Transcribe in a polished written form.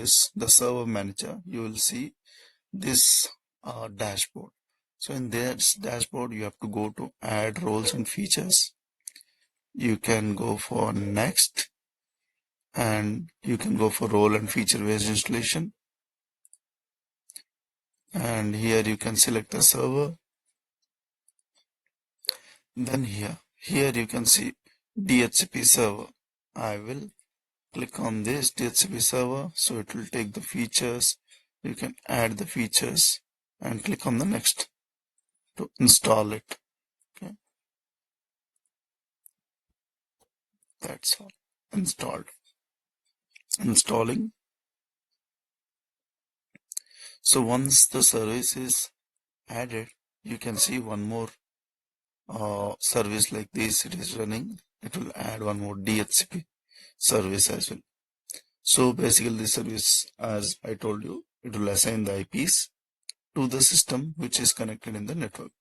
is the server manager, you will see this dashboard. So in this dashboard, you have to go to add roles and features. You can go for next, and you can go for role and feature based installation. And here you can select the server. Then here you can see DHCP server. I will click on this DHCP server, so it will take the features. You can add the features and click on the next to install it. Okay, that's all. Installed. Installing. So once the service is added, you can see one more service like this. It is running. It will add one more DHCP service as well. So basically, this service, as I told you, it will assign the IPs to the system which is connected in the network.